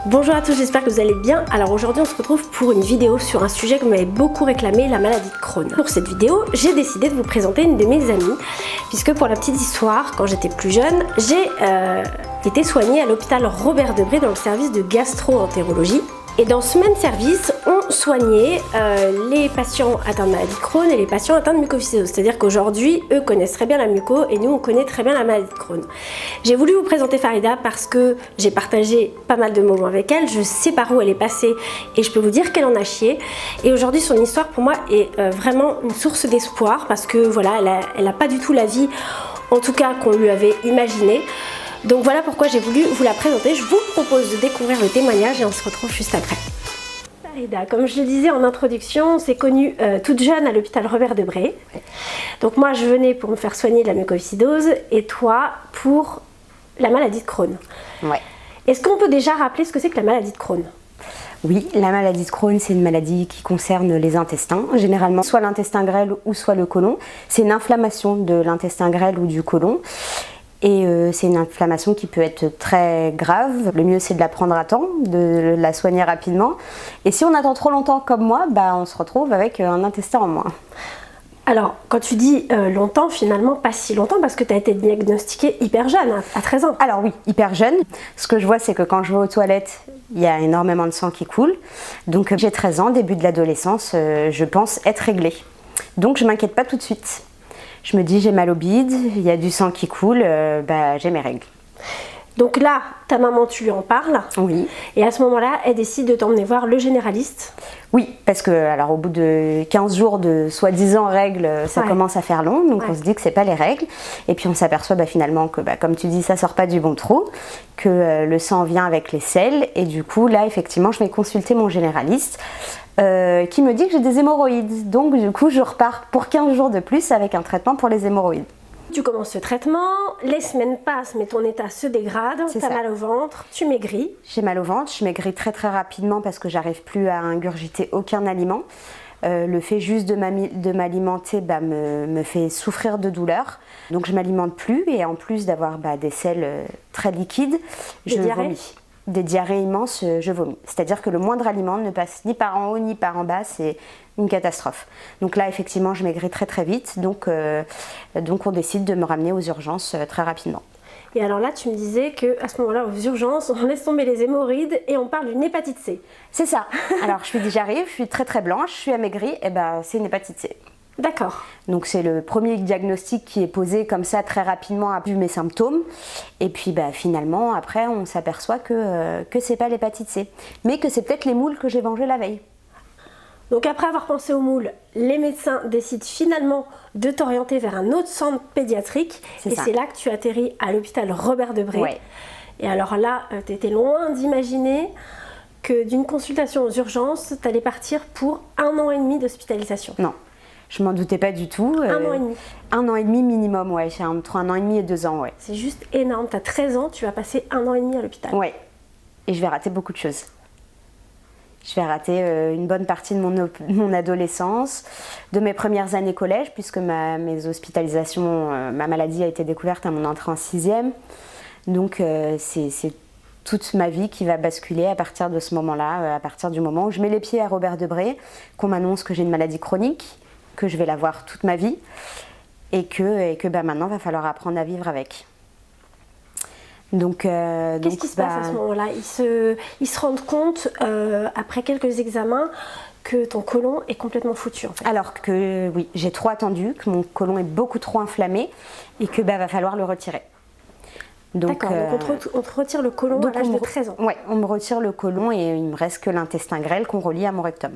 Bonjour à tous, j'espère que vous allez bien. Alors aujourd'hui on se retrouve pour une vidéo sur un sujet que vous m'avez beaucoup réclamé, la maladie de Crohn. Pour cette vidéo, j'ai décidé de vous présenter une de mes amies, puisque pour la petite histoire, quand j'étais plus jeune, j'ai été soignée à l'hôpital Robert Debré dans le service de gastro-entérologie. Et dans ce même service, on soignait les patients atteints de maladie de Crohn et les patients atteints de mucoviscidose. C'est-à-dire qu'aujourd'hui, eux connaissent très bien la muco et nous, on connaît très bien la maladie de Crohn. J'ai voulu vous présenter Farida parce que j'ai partagé pas mal de moments avec elle. Je sais par où elle est passée et je peux vous dire qu'elle en a chié. Et aujourd'hui, son histoire, pour moi, est vraiment une source d'espoir parce que voilà, elle n'a pas du tout la vie, en tout cas, qu'on lui avait imaginée. Donc voilà pourquoi j'ai voulu vous la présenter. Je vous propose de découvrir le témoignage et on se retrouve juste après. Farida, comme je le disais en introduction, on s'est connue toute jeune à l'hôpital Robert Debré. Donc moi je venais pour me faire soigner de la mucoviscidose et toi pour la maladie de Crohn. Ouais. Est-ce qu'on peut déjà rappeler ce que c'est que la maladie de Crohn ? Oui, la maladie de Crohn, c'est une maladie qui concerne les intestins, généralement soit l'intestin grêle ou soit le côlon. C'est une inflammation de l'intestin grêle ou du côlon. Et c'est une inflammation qui peut être très grave. Le mieux, c'est de la prendre à temps, de la soigner rapidement. Et si on attend trop longtemps comme moi, on se retrouve avec un intestin en moins. Alors, quand tu dis longtemps, finalement, pas si longtemps, parce que tu as été diagnostiquée hyper jeune, à 13 ans. Alors oui, hyper jeune. Ce que je vois, c'est que quand je vais aux toilettes, il y a énormément de sang qui coule. Donc j'ai 13 ans, début de l'adolescence, je pense être réglée. Donc je m'inquiète pas tout de suite. Je me dis, j'ai mal au bide, il y a du sang qui coule, j'ai mes règles. Donc là, ta maman, tu lui en parles. Oui. Et à ce moment-là, elle décide de t'emmener voir le généraliste. Oui, parce que alors au bout de 15 jours de soi-disant règles, ça commence à faire long, donc on se dit que c'est pas les règles. Et puis on s'aperçoit finalement que, comme tu dis, ça sort pas du bon trou, que le sang vient avec les selles. Et du coup, là, effectivement, je vais consulter mon généraliste qui me dit que j'ai des hémorroïdes. Donc du coup, je repars pour 15 jours de plus avec un traitement pour les hémorroïdes. Tu commences ce traitement, les semaines passent, mais ton état se dégrade, t'as mal au ventre, tu maigris. J'ai mal au ventre, je maigris très très rapidement parce que j'arrive plus à ingurgiter aucun aliment. Le fait juste de m'alimenter me fait souffrir de douleur. Donc je m'alimente plus et en plus d'avoir des selles très liquides, je vomis. Des diarrhées immenses, je vomis. C'est-à-dire que le moindre aliment ne passe ni par en haut ni par en bas, c'est une catastrophe. Donc là, effectivement, je maigris très très vite, donc on décide de me ramener aux urgences très rapidement. Et alors là, tu me disais qu'à ce moment-là, aux urgences, on laisse tomber les hémorroïdes et on parle d'une hépatite C. C'est ça. Alors j'arrive, je suis très très blanche, je suis amaigrie, et c'est une hépatite C. D'accord. Donc c'est le premier diagnostic qui est posé comme ça très rapidement à vu mes symptômes. Et puis finalement, après, on s'aperçoit que c'est pas l'hépatite C, mais que c'est peut-être les moules que j'ai mangés la veille. Donc après avoir pensé aux moules, les médecins décident finalement de t'orienter vers un autre centre pédiatrique. Et c'est là que tu atterris à l'hôpital Robert Debré. Ouais. Et alors là, tu étais loin d'imaginer que d'une consultation aux urgences, tu allais partir pour 1 an et demi d'hospitalisation. Non. Je m'en doutais pas du tout. 1 an et demi. 1 an et demi minimum, ouais. C'est entre 1 an et demi et 2 ans, ouais. C'est juste énorme. Tu as 13 ans, tu vas passer 1 an et demi à l'hôpital. Ouais. Et je vais rater beaucoup de choses. Je vais rater une bonne partie de mon adolescence, de mes premières années collège, puisque mes hospitalisations, ma maladie a été découverte à mon entrée en 6e. Donc c'est toute ma vie qui va basculer à partir de ce moment-là, à partir du moment où je mets les pieds à Robert Debré, qu'on m'annonce que j'ai une maladie chronique, que je vais l'avoir toute ma vie et que maintenant il va falloir apprendre à vivre avec. Donc, qu'est-ce qui se passe à ce moment-là ? Ils se rendent compte, après quelques examens, que ton côlon est complètement foutu en fait. Alors que oui, j'ai trop attendu, que mon côlon est beaucoup trop inflammé et que va falloir le retirer. D'accord, donc on te retire le côlon à l'âge de 13 ans. Oui, on me retire le côlon et il me reste que l'intestin grêle qu'on relie à mon rectum.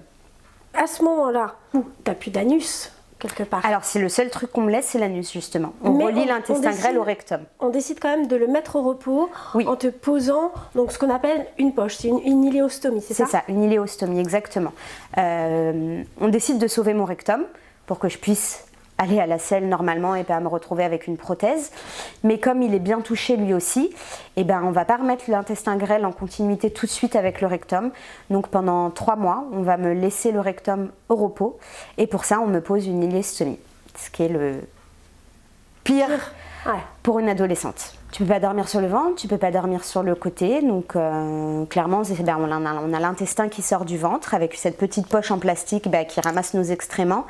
À ce moment-là, tu n'as plus d'anus quelque part. Alors c'est le seul truc qu'on me laisse, c'est l'anus justement. On relie l'intestin grêle au rectum. On décide quand même de le mettre au repos en te posant donc, ce qu'on appelle une poche, c'est une iléostomie, c'est ça ? C'est ça, une iléostomie, exactement. On décide de sauver mon rectum pour que je puisse aller à la selle normalement et pas me retrouver avec une prothèse. Mais comme il est bien touché lui aussi, on ne va pas remettre l'intestin grêle en continuité tout de suite avec le rectum. Donc pendant 3 mois, on va me laisser le rectum au repos. Et pour ça, on me pose une iléostomie. Ce qui est le pire pour une adolescente. Tu peux pas dormir sur le ventre, tu peux pas dormir sur le côté, donc clairement on a l'intestin qui sort du ventre avec cette petite poche en plastique qui ramasse nos excréments.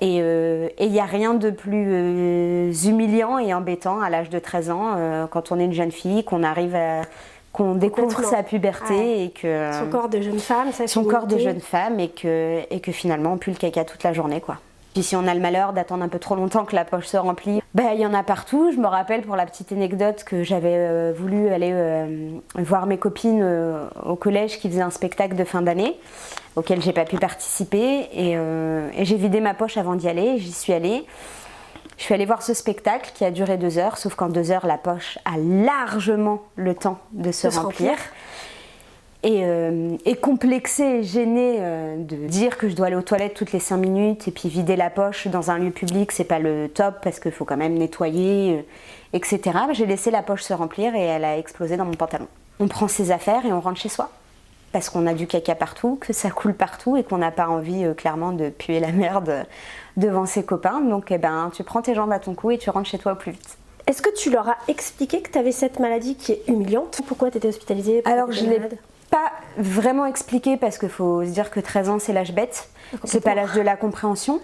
Et il n'y a rien de plus humiliant et embêtant à l'âge de 13 ans, quand on est une jeune fille, qu'on découvre sa puberté et que son corps de jeune femme, et que finalement on pue le caca toute la journée, quoi. Puis si on a le malheur d'attendre un peu trop longtemps que la poche se remplit, il y en a partout. Je me rappelle, pour la petite anecdote, que j'avais voulu aller voir mes copines au collège qui faisaient un spectacle de fin d'année auquel j'ai pas pu participer, et j'ai vidé ma poche avant d'y aller. J'y suis allée. Je suis allée voir ce spectacle qui a duré 2 heures, sauf qu'en 2 heures la poche a largement le temps de se remplir. Et complexée et gênée de dire que je dois aller aux toilettes toutes les 5 minutes et puis vider la poche dans un lieu public, c'est pas le top parce qu'il faut quand même nettoyer, etc. J'ai laissé la poche se remplir et elle a explosé dans mon pantalon. On prend ses affaires et on rentre chez soi parce qu'on a du caca partout, que ça coule partout et qu'on n'a pas envie clairement de puer la merde devant ses copains. Donc tu prends tes jambes à ton cou et tu rentres chez toi au plus vite. Est-ce que tu leur as expliqué que tu avais cette maladie qui est humiliante? Pourquoi tu étais hospitalisée? Alors je l'ai pas vraiment expliqué parce qu'il faut se dire que 13 ans c'est l'âge bête, c'est pas l'âge de la compréhension.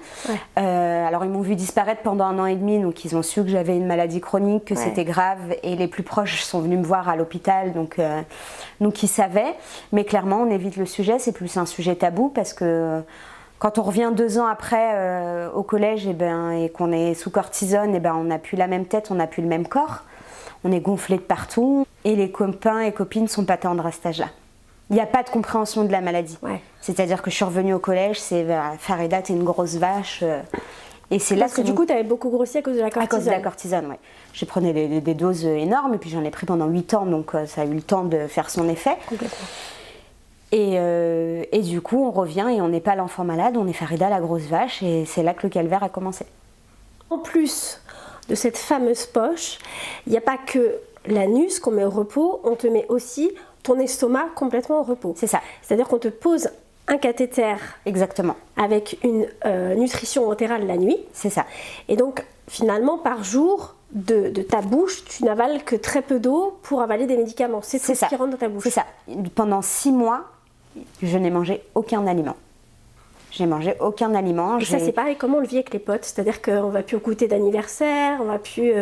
Alors ils m'ont vu disparaître pendant 1 an et demi, donc ils ont su que j'avais une maladie chronique, que c'était grave, et les plus proches sont venus me voir à l'hôpital, donc ils savaient. Mais clairement on évite le sujet, c'est plus un sujet tabou parce que quand on revient 2 ans après au collège et qu'on est sous cortisone, on n'a plus la même tête, on n'a plus le même corps, on est gonflé de partout et les copains et copines sont pas tendres à cet âge-là. Il n'y a pas de compréhension de la maladie. C'est-à-dire que je suis revenue au collège, c'est Farida, t'es une grosse vache. Et c'est parce que du coup, tu avais beaucoup grossi à cause de la cortisone. À cause de la cortisone, oui. Je prenais des doses énormes et puis j'en ai pris pendant 8 ans, donc ça a eu le temps de faire son effet. Complètement. Et du coup, on revient et on n'est pas l'enfant malade, on est Farida, la grosse vache, et c'est là que le calvaire a commencé. En plus de cette fameuse poche, il n'y a pas que l'anus qu'on met au repos, on te met aussi ton estomac complètement au repos. C'est ça. C'est-à-dire qu'on te pose un cathéter. Exactement. Avec une nutrition entérale la nuit. C'est ça. Et donc, finalement, par jour, de ta bouche, tu n'avales que très peu d'eau pour avaler des médicaments. C'est tout ce qui rentre dans ta bouche. C'est ça. Pendant 6 mois, je n'ai mangé aucun aliment. J'ai mangé aucun aliment. Et ça, c'est pareil, comment on le vit avec les potes? C'est-à-dire qu'on va plus au goûter d'anniversaire, on va plus...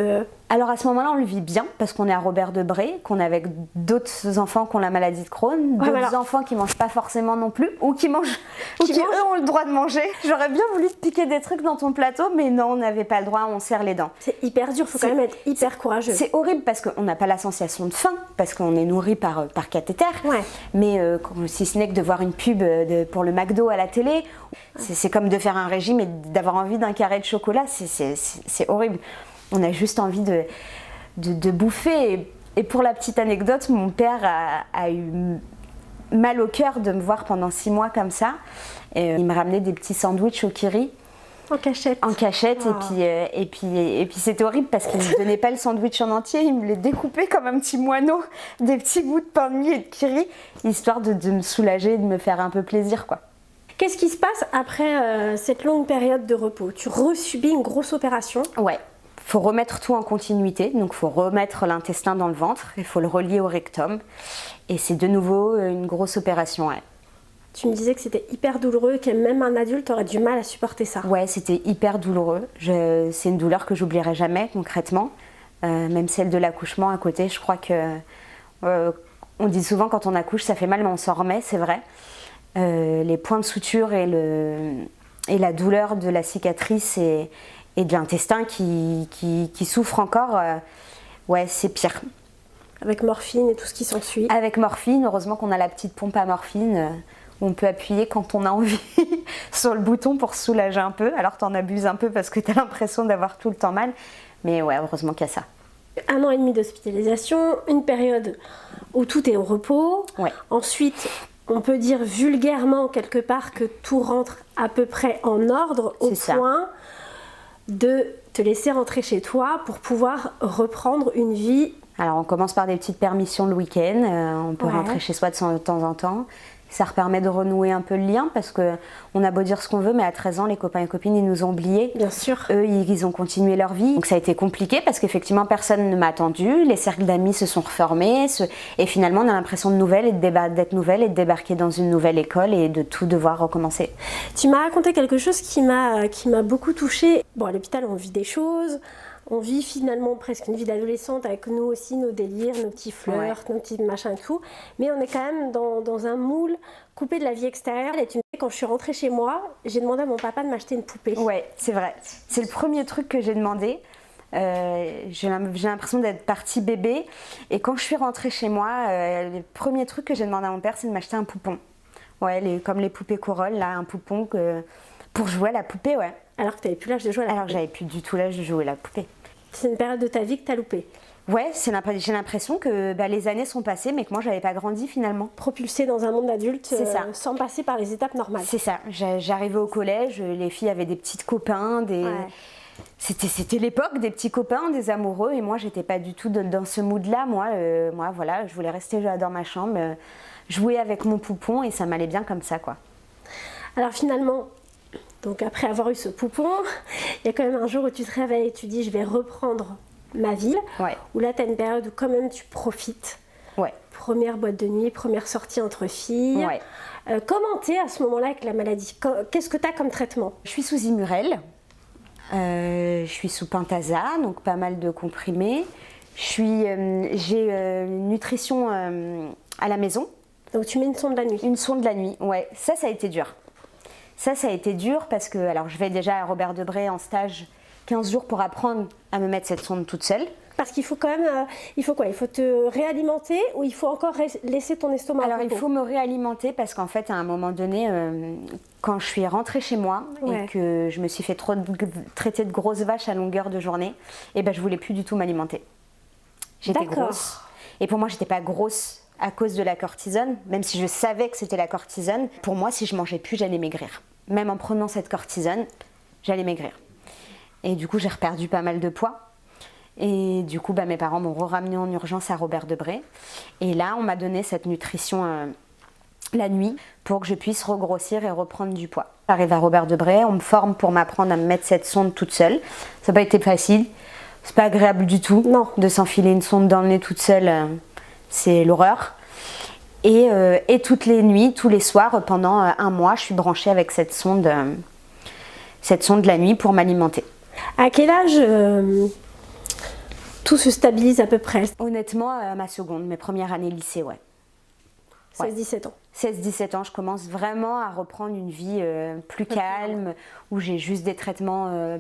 Alors à ce moment-là, on le vit bien, parce qu'on est à Robert-Debré, qu'on est avec d'autres enfants qui ont la maladie de Crohn, d'autres enfants qui mangent pas forcément non plus, ou qui mangent, eux ont le droit de manger. J'aurais bien voulu te piquer des trucs dans ton plateau, mais non, on n'avait pas le droit, on serre les dents. C'est hyper dur, faut quand même être hyper courageux. C'est horrible parce qu'on n'a pas la sensation de faim, parce qu'on est nourri par cathéter, mais si ce n'est que de voir une pub pour le McDo à la télé, c'est comme de faire un régime et d'avoir envie d'un carré de chocolat, c'est horrible. On a juste envie de bouffer. Et pour la petite anecdote, mon père a eu mal au cœur de me voir pendant 6 mois comme ça. Et, il me ramenait des petits sandwichs au kiri. En cachette. En cachette. Et puis c'était horrible parce qu'il ne me donnait pas le sandwich en entier. Il me les découpait comme un petit moineau, des petits bouts de pain de mie et de kiri, histoire de me soulager et de me faire un peu plaisir, quoi. Qu'est-ce qui se passe après cette longue période de repos? Tu resubis une grosse opération? Ouais. Il faut remettre tout en continuité, donc il faut remettre l'intestin dans le ventre, il faut le relier au rectum, et c'est de nouveau une grosse opération. Tu me disais que c'était hyper douloureux, que même un adulte aurait du mal à supporter ça. Ouais, c'était hyper douloureux. C'est une douleur que j'oublierai jamais concrètement, même celle de l'accouchement à côté. Je crois que on dit souvent quand on accouche ça fait mal, mais on s'en remet, c'est vrai. Les points de suture et la douleur de la cicatrice et de l'intestin qui souffre encore, c'est pire. Avec morphine et tout ce qui s'ensuit. Avec morphine, heureusement qu'on a la petite pompe à morphine où on peut appuyer quand on a envie sur le bouton pour se soulager un peu. Alors t'en abuses un peu parce que t'as l'impression d'avoir tout le temps mal, mais heureusement qu'il y a ça. 1 an et demi d'hospitalisation, une période où tout est au repos. Ensuite, on peut dire vulgairement quelque part que tout rentre à peu près en ordre au point de te laisser rentrer chez toi pour pouvoir reprendre une vie. Alors on commence par des petites permissions le week-end, on peut rentrer chez soi de temps en temps. Ça permet de renouer un peu le lien parce qu'on a beau dire ce qu'on veut, mais à 13 ans, les copains et copines, ils nous ont oubliés. Bien sûr. Eux, ils ont continué leur vie. Donc ça a été compliqué parce qu'effectivement, personne ne m'a attendu. Les cercles d'amis se sont reformés. Et finalement, on a l'impression d'être nouvelle et de débarquer dans une nouvelle école et de tout devoir recommencer. Tu m'as raconté quelque chose qui m'a beaucoup touchée. Bon, à l'hôpital, on vit des choses. On vit finalement presque une vie d'adolescente avec nous aussi, nos délires, nos petits flirts, nos petits machins et tout. Mais on est quand même dans un moule coupé de la vie extérieure. Et tu me dis, quand je suis rentrée chez moi, j'ai demandé à mon papa de m'acheter une poupée. Ouais, c'est vrai. C'est le premier truc que j'ai demandé. J'ai l'impression d'être partie bébé. Et quand je suis rentrée chez moi, le premier truc que j'ai demandé à mon père, c'est de m'acheter un poupon. Ouais, comme les poupées Corolle, là, un poupon pour jouer à la poupée, ouais. Alors que tu n'avais plus l'âge de jouer à la poupée. Alors que j'avais plus du tout l'âge de jouer à la poupée. C'est une période de ta vie que tu as loupée. Ouais, j'ai l'impression que les années sont passées, mais que moi, j'avais pas grandi finalement. Propulsée dans un monde d'adulte sans passer par les étapes normales. C'est ça. J'arrivais au collège, les filles avaient des petits copains, C'était l'époque des petits copains, des amoureux, et moi, j'étais pas du tout dans ce mood-là. Moi, voilà, je voulais rester dans ma chambre, jouer avec mon poupon, et ça m'allait bien comme ça, quoi. Alors finalement, donc après avoir eu ce poupon, il y a quand même un jour où tu te réveilles et tu dis je vais reprendre ma ville. Ouais. Où là tu as une période où quand même tu profites. Ouais. Première boîte de nuit, première sortie entre filles. Ouais. Comment t'es à ce moment-là avec la maladie? Qu'est-ce que tu as comme traitement? Je suis sous Immurel, je suis sous Pentasa, donc pas mal de comprimés. J'ai une nutrition à la maison. Donc tu mets une sonde la nuit? Une sonde la nuit, ouais. Ça a été dur. Ça a été dur parce que alors, je vais déjà à Robert Debré en stage 15 jours pour apprendre à me mettre cette sonde toute seule. Parce qu'il faut quand même, il faut quoi? Il faut te réalimenter ou il faut encore laisser ton estomac? Alors il faut me réalimenter parce qu'en fait à un moment donné, quand je suis rentrée chez moi et que je me suis fait traiter de grosse vache à longueur de journée, et je voulais plus du tout m'alimenter. J'étais grosse. Et pour moi j'étais pas grosse à cause de la cortisone, même si je savais que c'était la cortisone. Pour moi, si je mangeais plus, j'allais maigrir. Même en prenant cette cortisone, j'allais maigrir. Et du coup, j'ai reperdu pas mal de poids. Et du coup, mes parents m'ont ramenée en urgence à Robert Debré. Et là, on m'a donné cette nutrition la nuit pour que je puisse regrossir et reprendre du poids. J'arrive à Robert Debré, on me forme pour m'apprendre à me mettre cette sonde toute seule. Ça n'a pas été facile. C'est pas agréable du tout de s'enfiler une sonde dans le nez toute seule. C'est l'horreur. Et toutes les nuits, tous les soirs, pendant un mois, je suis branchée avec cette sonde la nuit pour m'alimenter. À quel âge tout se stabilise à peu près? Honnêtement, à ma seconde, mes premières années lycée, ouais. 16-17 ans. 16-17 ans, je commence vraiment à reprendre une vie plus calme, où j'ai juste des traitements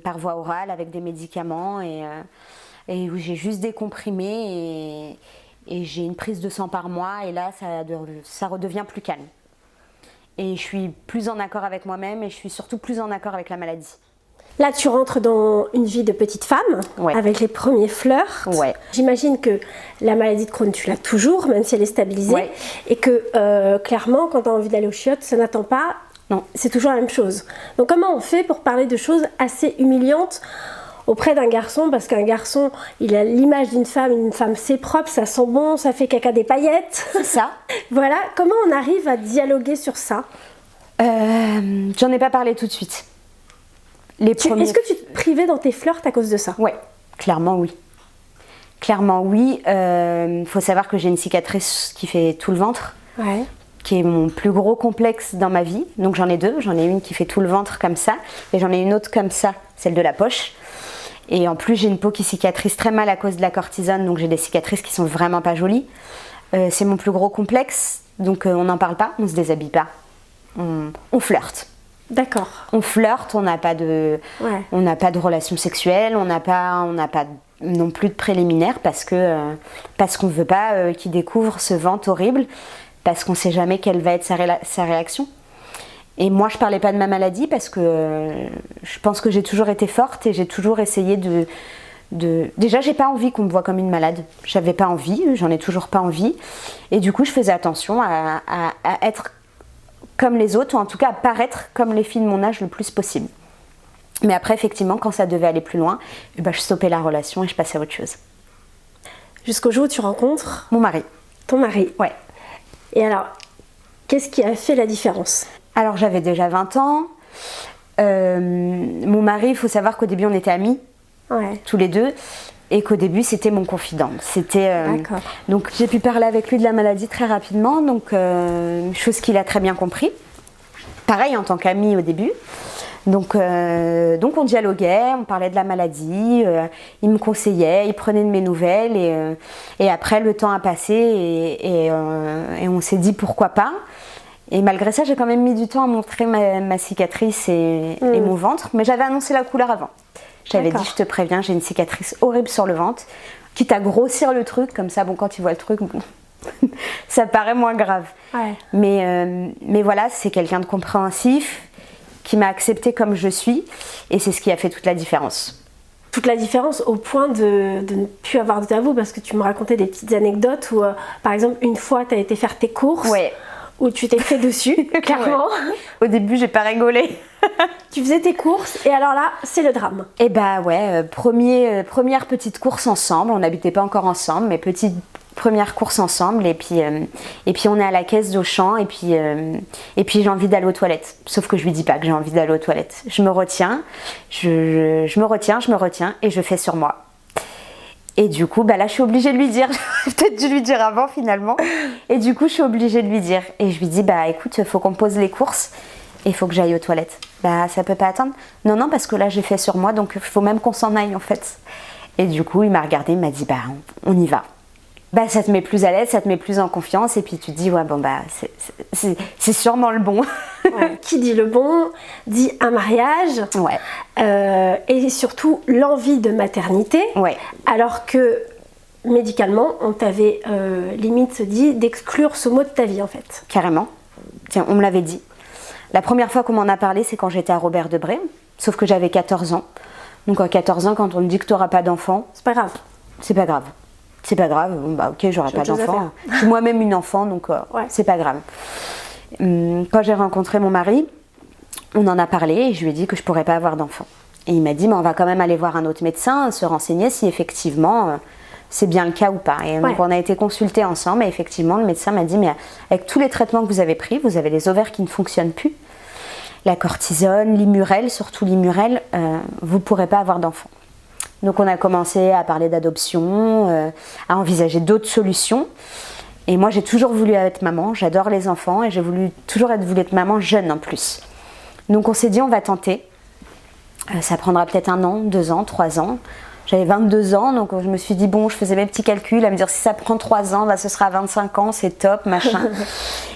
par voie orale avec des médicaments et où j'ai juste des comprimés et j'ai une prise de sang par mois et là ça redevient plus calme. Et je suis plus en accord avec moi-même et je suis surtout plus en accord avec la maladie. Là, tu rentres dans une vie de petite femme, avec les premiers flirts. Ouais. J'imagine que la maladie de Crohn, tu l'as toujours, même si elle est stabilisée. Et que clairement, quand tu as envie d'aller aux chiottes, ça n'attend pas. Non. C'est toujours la même chose. Donc comment on fait pour parler de choses assez humiliantes auprès d'un garçon? Parce qu'un garçon, il a l'image d'une femme. Une femme, c'est propre, ça sent bon, ça fait caca des paillettes. C'est ça. Voilà. Comment on arrive à dialoguer sur ça? J'en ai pas parlé tout de suite. Est-ce que tu te privais dans tes flirts à cause de ça? Ouais, clairement oui. Clairement oui. Faut savoir que j'ai une cicatrice qui fait tout le ventre, qui est mon plus gros complexe dans ma vie. Donc j'en ai deux. J'en ai une qui fait tout le ventre comme ça, et j'en ai une autre comme ça, celle de la poche. Et en plus j'ai une peau qui cicatrise très mal à cause de la cortisone, donc j'ai des cicatrices qui sont vraiment pas jolies. C'est mon plus gros complexe, donc on n'en parle pas, on se déshabille pas, on flirte. D'accord. On flirte, on n'a pas de relations sexuelles, on n'a pas non plus de préliminaires parce qu'on veut pas qu'il découvre ce ventre horrible, parce qu'on sait jamais quelle va être sa réaction. Et moi, je parlais pas de ma maladie parce que je pense que j'ai toujours été forte et j'ai toujours essayé Déjà, j'ai pas envie qu'on me voit comme une malade. J'avais pas envie, j'en ai toujours pas envie. Et du coup, je faisais attention à être comme les autres, ou en tout cas à paraître comme les filles de mon âge le plus possible. Mais après, effectivement, quand ça devait aller plus loin, je stoppais la relation et je passais à autre chose. Jusqu'au jour où tu rencontres mon mari. Ton mari. Ouais. Et alors, Qu'est-ce qui a fait la différence? Alors j'avais déjà 20 ans. Mon mari, il faut savoir qu'au début on était amis, tous les deux, et qu'au début c'était mon confident. Donc j'ai pu parler avec lui de la maladie très rapidement, donc chose qu'il a très bien compris. Pareil en tant qu'ami au début. Donc on dialoguait, on parlait de la maladie, il me conseillait, il prenait de mes nouvelles et après le temps a passé et on s'est dit pourquoi pas. Et malgré ça, j'ai quand même mis du temps à montrer ma cicatrice et mon ventre. Mais j'avais annoncé la couleur avant. J'avais dit, je te préviens, j'ai une cicatrice horrible sur le ventre. Quitte à grossir le truc, comme ça, bon, quand tu vois le truc, bon, ça paraît moins grave. Ouais. Mais voilà, c'est quelqu'un de compréhensif, qui m'a acceptée comme je suis. Et c'est ce qui a fait toute la différence. Toute la différence au point de ne plus avoir de tabou, parce que tu me racontais des petites anecdotes où, par exemple, une fois, tu as été faire tes courses. Ouais. Où tu t'es fait dessus, clairement. Ouais. Au début, j'ai pas rigolé. Tu faisais tes courses et alors là, c'est le drame. Et bah ouais, première petite course ensemble. On n'habitait pas encore ensemble, mais première course ensemble. Et puis on est à la caisse d'Auchan et puis j'ai envie d'aller aux toilettes. Sauf que je lui dis pas que j'ai envie d'aller aux toilettes. Je me retiens, je me retiens et je fais sur moi. Et du coup, bah là, je suis obligée de lui dire. J'aurais peut-être dû lui dire avant, finalement. Et du coup, je suis obligée de lui dire. Et je lui dis, bah écoute, faut qu'on pose les courses. Et il faut que j'aille aux toilettes. Bah, ça peut pas attendre. Non, parce que là, j'ai fait sur moi. Donc, il faut même qu'on s'en aille, en fait. Et du coup, il m'a regardé, il m'a dit, bah, on y va. Bah, ça te met plus à l'aise, ça te met plus en confiance. Et puis, tu te dis, ouais, bon, bah, c'est sûrement le bon. Ouais. Qui dit le bon, dit un mariage. Ouais. Et surtout, l'envie de maternité. Ouais. Alors que, médicalement, on t'avait limite dit d'exclure ce mot de ta vie, en fait. Carrément. Tiens, on me l'avait dit. La première fois qu'on m'en a parlé, c'est quand j'étais à Robert Debré. Sauf que j'avais 14 ans. Donc, à 14 ans, quand on me dit que tu n'auras pas d'enfant... C'est pas grave. C'est pas grave. C'est pas grave, bon bah ok, j'aurai pas d'enfant. Je suis moi-même une enfant, donc c'est pas grave. Quand j'ai rencontré mon mari, on en a parlé et je lui ai dit que je pourrais pas avoir d'enfant. Et il m'a dit, mais on va quand même aller voir un autre médecin, se renseigner si effectivement c'est bien le cas ou pas. Et donc on a été consultés ensemble et effectivement le médecin m'a dit, mais avec tous les traitements que vous avez pris, vous avez les ovaires qui ne fonctionnent plus. La cortisone, l'Immurel, surtout l'Immurel, vous pourrez pas avoir d'enfant. Donc on a commencé à parler d'adoption, à envisager d'autres solutions. Et moi j'ai toujours voulu être maman, j'adore les enfants et j'ai toujours voulu être maman jeune en plus. Donc on s'est dit on va tenter. Ça prendra peut-être 1 an, 2 ans, 3 ans. J'avais 22 ans, donc je me suis dit bon, je faisais mes petits calculs à me dire si ça prend 3 ans, bah, ce sera 25 ans, c'est top, machin.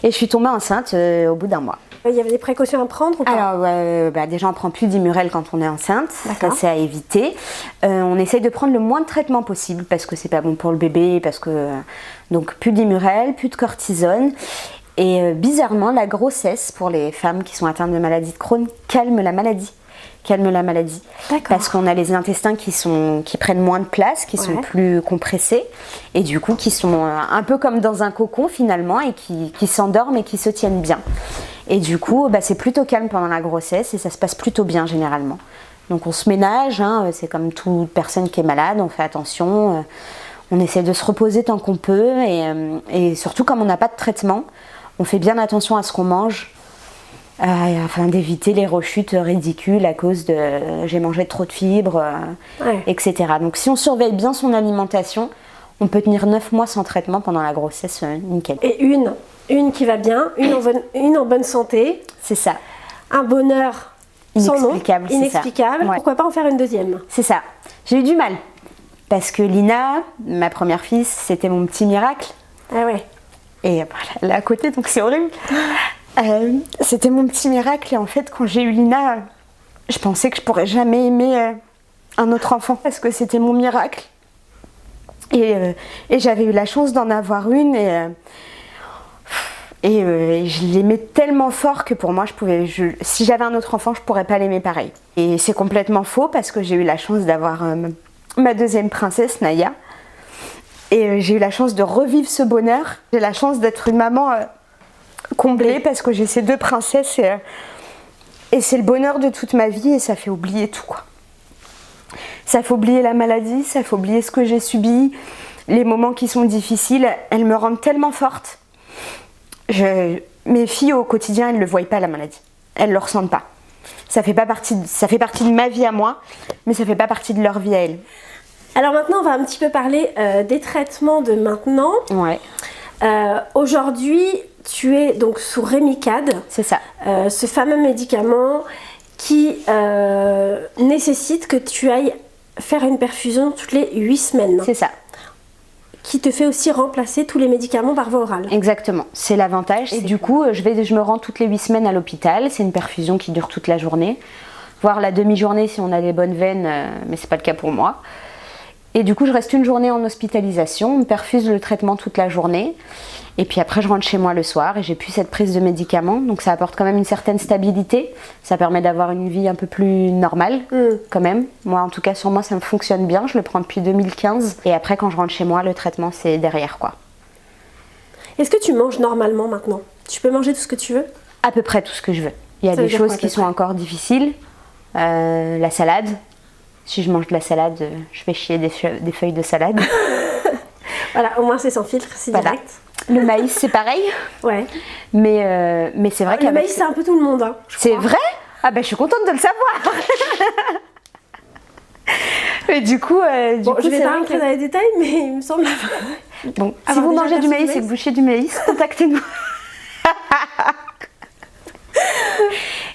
Et je suis tombée enceinte au bout d'1 mois. Il y avait des précautions à prendre ou pas? Alors déjà on prend plus d'Immurel quand on est enceinte, ça c'est à éviter. On essaye de prendre le moins de traitements possible parce que c'est pas bon pour le bébé, donc plus d'Immurel, plus de cortisone. Et bizarrement la grossesse pour les femmes qui sont atteintes de maladie de Crohn calme la maladie. Parce qu'on a les intestins qui prennent moins de place, qui sont plus compressés et du coup qui sont un peu comme dans un cocon finalement et qui s'endorment et qui se tiennent bien. Et du coup c'est plutôt calme pendant la grossesse et ça se passe plutôt bien généralement. Donc on se ménage, c'est comme toute personne qui est malade, on fait attention, on essaie de se reposer tant qu'on peut et surtout comme on n'a pas de traitement, on fait bien attention à ce qu'on mange. Afin d'éviter les rechutes ridicules à cause de j'ai mangé trop de fibres, etc. Donc si on surveille bien son alimentation, on peut tenir 9 mois sans traitement pendant la grossesse, nickel. Et une qui va bien, une en bonne santé. C'est ça. Un bonheur inexplicable, sans nom, inexplicable. Pourquoi pas en faire une deuxième? C'est ça. J'ai eu du mal. Parce que Lina, ma première fille, c'était mon petit miracle. Ah ouais. Et là à côté, donc c'est horrible. C'était mon petit miracle et en fait quand j'ai eu Lina, je pensais que je pourrais jamais aimer un autre enfant parce que c'était mon miracle et j'avais eu la chance d'en avoir une et je l'aimais tellement fort que pour moi si j'avais un autre enfant je pourrais pas l'aimer pareil. Et c'est complètement faux parce que j'ai eu la chance d'avoir ma deuxième princesse Naya et j'ai eu la chance de revivre ce bonheur. J'ai la chance d'être une maman comblée parce que j'ai ces 2 princesses et c'est le bonheur de toute ma vie et ça fait oublier tout quoi. Ça fait oublier la maladie, ça fait oublier ce que j'ai subi, les moments qui sont difficiles, elles me rendent tellement forte Mes filles au quotidien, elles ne le voient pas la maladie. Elles ne le ressentent pas. Ça fait partie de ma vie à moi, mais ça ne fait pas partie de leur vie à elles. Alors maintenant, on va un petit peu parler des traitements de maintenant. Ouais. Aujourd'hui, tu es donc sous Remicade. C'est ça. Ce fameux médicament qui nécessite que tu ailles faire une perfusion toutes les 8 semaines. C'est ça. Qui te fait aussi remplacer tous les médicaments par voie orale. Exactement, c'est l'avantage. Et du coup, je me rends toutes les 8 semaines à l'hôpital. C'est une perfusion qui dure toute la journée, voire la demi-journée si on a des bonnes veines, mais c'est pas le cas pour moi. Et du coup, je reste une journée en hospitalisation, on me perfuse le traitement toute la journée. Et puis après, je rentre chez moi le soir et j'ai plus cette prise de médicaments. Donc ça apporte quand même une certaine stabilité. Ça permet d'avoir une vie un peu plus normale, quand même. Moi, en tout cas, sur moi, ça me fonctionne bien. Je le prends depuis 2015. Et après, quand je rentre chez moi, le traitement, c'est derrière, quoi. Est-ce que tu manges normalement maintenant? Tu peux manger tout ce que tu veux? À peu près tout ce que je veux. Il y a des choses qui sont encore difficiles. La salade. Si je mange de la salade, je vais chier des feuilles de salade. Voilà, au moins c'est sans filtre, c'est direct. Le maïs, c'est pareil. Ouais. Mais c'est vrai que le maïs, c'est un peu tout le monde. Hein, c'est vrai? Ah ben, je suis contente de le savoir. Mais du coup, je vais pas rentrer dans les détails, mais il me semble. Bon, si vous mangez du maïs et que vous bouchez du maïs, contactez-nous.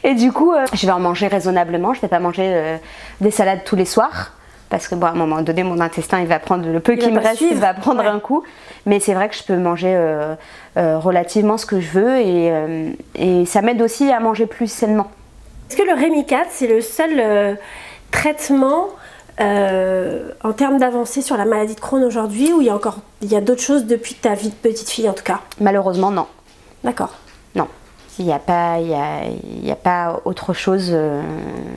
Et du coup, je vais en manger raisonnablement. Je ne vais pas manger des salades tous les soirs. Parce que bon, à un moment donné, mon intestin, il va prendre le peu qui me reste, il va prendre un coup. Mais c'est vrai que je peux manger relativement ce que je veux. Et ça m'aide aussi à manger plus sainement. Est-ce que le Remicade, c'est le seul traitement en termes d'avancée sur la maladie de Crohn aujourd'hui, ou il y a d'autres choses depuis ta vie de petite fille en tout cas? Malheureusement, non. D'accord. Non. Il n'y a pas autre chose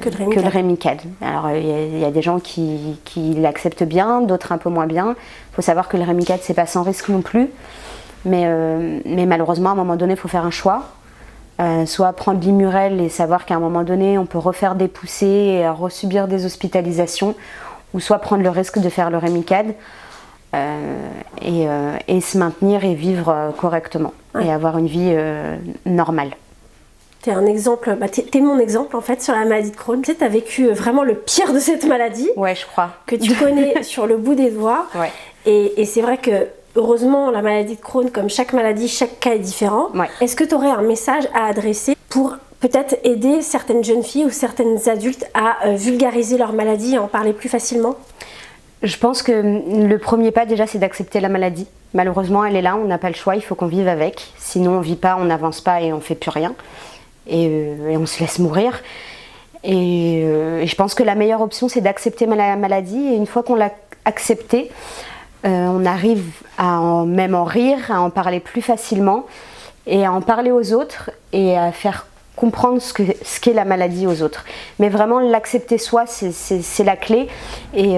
que le Remicade. Alors il y a des gens qui l'acceptent bien, d'autres un peu moins bien. Il faut savoir que le Remicade, c'est pas sans risque non plus. Mais malheureusement, à un moment donné, il faut faire un choix. Soit prendre l'Immurel et savoir qu'à un moment donné, on peut refaire des poussées et resubir des hospitalisations, ou soit prendre le risque de faire le Remicade et se maintenir et vivre correctement et avoir une vie normale. T'es un exemple, t'es mon exemple en fait sur la maladie de Crohn. Tu sais, t'as vécu vraiment le pire de cette maladie. Ouais, je crois. Que tu connais sur le bout des doigts. Ouais. Et c'est vrai que heureusement, la maladie de Crohn, comme chaque maladie, chaque cas est différent. Ouais. Est-ce que tu aurais un message à adresser pour peut-être aider certaines jeunes filles ou certaines adultes à vulgariser leur maladie et en parler plus facilement? Je pense que le premier pas déjà, c'est d'accepter la maladie. Malheureusement, elle est là, on n'a pas le choix, il faut qu'on vive avec. Sinon, on ne vit pas, on n'avance pas et on ne fait plus rien. Et on se laisse mourir. Et je pense que la meilleure option, c'est d'accepter la maladie. Et une fois qu'on l'a acceptée, on arrive à même en rire, à en parler plus facilement et à en parler aux autres et à faire comprendre ce qu'est la maladie aux autres. Mais vraiment, l'accepter soi, c'est la clé. Et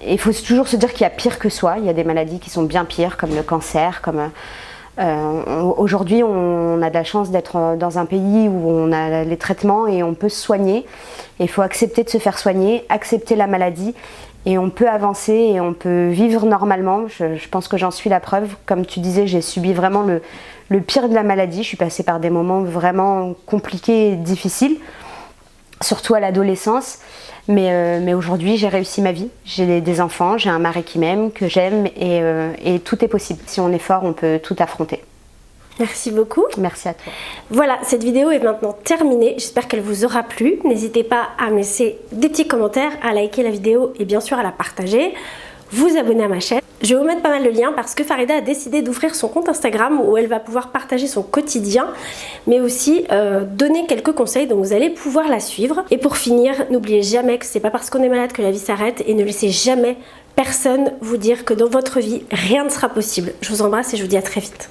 il faut toujours se dire qu'il y a pire que soi. Il y a des maladies qui sont bien pires, comme le cancer, comme... aujourd'hui, on a de la chance d'être dans un pays où on a les traitements et on peut se soigner. Il faut accepter de se faire soigner, accepter la maladie et on peut avancer et on peut vivre normalement. Je pense que j'en suis la preuve. Comme tu disais, j'ai subi vraiment le pire de la maladie. Je suis passée par des moments vraiment compliqués et difficiles, surtout à l'adolescence. Mais aujourd'hui, j'ai réussi ma vie. J'ai des enfants, j'ai un mari qui m'aime, que j'aime et tout est possible. Si on est fort, on peut tout affronter. Merci beaucoup. Merci à toi. Voilà, cette vidéo est maintenant terminée. J'espère qu'elle vous aura plu. N'hésitez pas à me laisser des petits commentaires, à liker la vidéo et bien sûr à la partager. Vous abonner à ma chaîne. Je vais vous mettre pas mal de liens parce que Farida a décidé d'ouvrir son compte Instagram où elle va pouvoir partager son quotidien mais aussi donner quelques conseils, donc vous allez pouvoir la suivre. Et pour finir, n'oubliez jamais que c'est pas parce qu'on est malade que la vie s'arrête et ne laissez jamais personne vous dire que dans votre vie rien ne sera possible. Je vous embrasse et je vous dis à très vite.